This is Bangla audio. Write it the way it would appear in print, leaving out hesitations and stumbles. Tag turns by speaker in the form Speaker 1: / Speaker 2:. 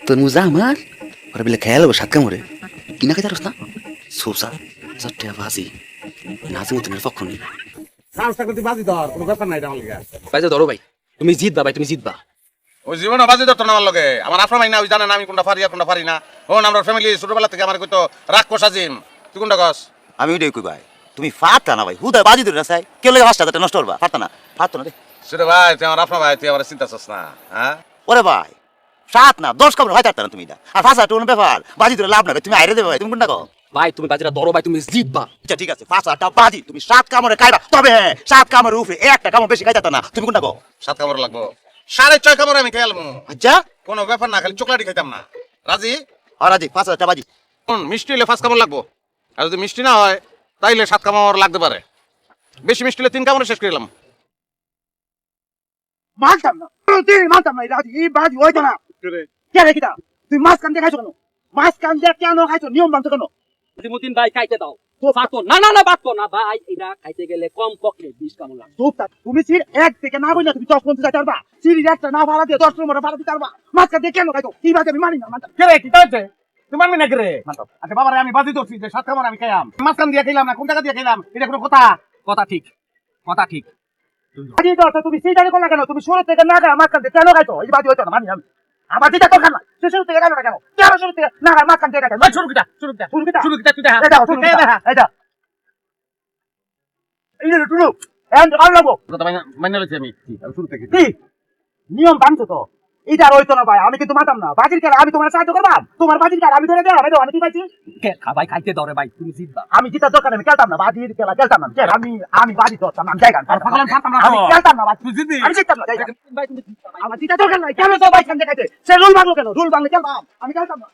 Speaker 1: তোর মুজা আমার ওরা বলে খেয়াল সাত কামড়ে কিনা খাই না সোসা চারটে ভাজি নাজিমুদ্দিনের পক্ষ নেই
Speaker 2: সাহসটা করতে বাজি ধর কোনো ব্যাপার নাই এটা আমার লিগা।
Speaker 3: ভাই যে ধরো ভাই তুমি জিতবা ভাই তুমি জিতবা
Speaker 2: ওই জীবনে বাজি ধরতো না আমার লগে আমার আফরা মাই না ওই জানে না আমি কোনটা পারি আর কোনটা পারি না ও আমরা ফ্যামিলি ছোটবেলা থেকে আমার কইতো রাক্ষস আজিম তুই কোনটা কস
Speaker 4: আমি ওইটাই কই ভাই তুমি ফাটা না ভাই হুদায় বাজি ধরে না চাই কেউ লাগে 5 টাকা নষ্ট করবা ফাটা না ফাটো না রে
Speaker 2: সেটা ভাই তুই আমার আফরা ভাই তুই আমার চিন্তা করছ না হ্যাঁ
Speaker 4: ওরে ভাই 7 না 10 কামড় হয় না তুমি না আর 5 টাকা ব্যাপার বাজি ধরে লাভ না তুমি আইরে দেবে ভাই তুমি কোনটা কও
Speaker 3: ভাই তুমি বাজিটা ধরো ভাই তুমি জিতবা
Speaker 4: আচ্ছা ঠিক আছে 5 টাকা বাজি তুমি 7 কামড়ে খাইবা তবে হ্যাঁ 7 কামড়ের উপরে একটা কামড় বেশি খাইতা না তুমি কোনটা কও
Speaker 2: 7 কামড় লাগবো 6.5 কামড় আমি খেয়াল
Speaker 4: আচ্ছা
Speaker 2: কোনো ব্যাপার না খালি চকলাটি খাইতাম না রাজি
Speaker 4: আর আজি 5 টাকা বাজি
Speaker 2: মিষ্টি হলে 5 কামড় লাগবো আর যদি মিষ্টি না হয় তাইলে 7 কামড় লাগতে পারে বেশি মিষ্টি হলে 3 কামড়ে শেষ করলাম
Speaker 5: মানতাম না তুই মানতাম না এই বাজি হইতো না কে রে কিটা তুই মাছ কান দিয়ে খাইছো কেন মাছ কান দিয়ে কেন খাইছো নিয়ম মানছো কেন
Speaker 3: নাজিমুদ্দিন ভাই খাইতে দাও তো পারতো না না না পারতো না ভাই এটা খাইতে গেলে কম পক্ষে 20 কামড় লাগবে
Speaker 5: চুপ থাক তুমি সির এক থেকে না বইলা তুমি 10 50 যাইতে পারবা সির একটা না ভাড়া দিয়ে 10 নম্বরে ভাড়া দিতে পারবা মাছ কান দিয়ে কেন খাইছো এই বাজি আমি মানি না মানতাম
Speaker 2: কে রে কি হইছে তুই মানবি না কে রে আচ্ছা বাবারে আমি বাজি ধরছি যে 7 কামড় আমি খাইলাম মাছ কান দিয়ে খাইলাম না কোন টাকা দিয়ে খাইলাম এটা কোনো কথা
Speaker 3: কথা ঠিক কথা ঠিক
Speaker 5: বাজি তো তুমি সেই জানি কোন কেন তুমি শুরু থেকে না খাই মাছ কান দিয়ে কেন খাইছো এই বাজি হইতো না মানি আমি আমার যেটা দরকার না সে শুরু থেকে কেন কেন কেন শুরু থেকে না খাই মাছ কান দিয়ে খাইছো শুরু কিটা শুরু কিটা
Speaker 3: শুরু কিটা তুই দেখা
Speaker 5: এটা শুরু কিটা এটা এই যে টুলু এন্ড আর লাগবো
Speaker 2: কথা মাইনা লইছি আমি শুরু থেকে
Speaker 5: কি নিয়ম ভাঙছো তো এটা আর হইতো না ভাই আমি কিন্তু মাতাম না বাজির খেলা আমি তোমার সাহায্য করবাম তোমার বাজির খেলা আমি ধরে দেওয়া আমি কি পাইছি
Speaker 3: ভাই খাইতে দাও রে ভাই তুমি জিতবা
Speaker 5: আমি জিতার দরকার নেই, আমি খেলতাম না বাজির খেলা খেলতাম না আমি বাজি ধরতাম না আমি জায়গা
Speaker 2: পাগলাম পারতাম না
Speaker 5: আমি খেলতাম না বাজি
Speaker 2: তুই জিতবি
Speaker 5: আমি জিততাম না জায়গা
Speaker 3: ভাই তুমি জিতবা ভাই।
Speaker 5: আমার জিতার দরকার নাই কেন তো ভাই খান দেখাইতে সে রুল ভাঙলো কেন রুল ভাঙলে খেলতাম আমি খেলতাম না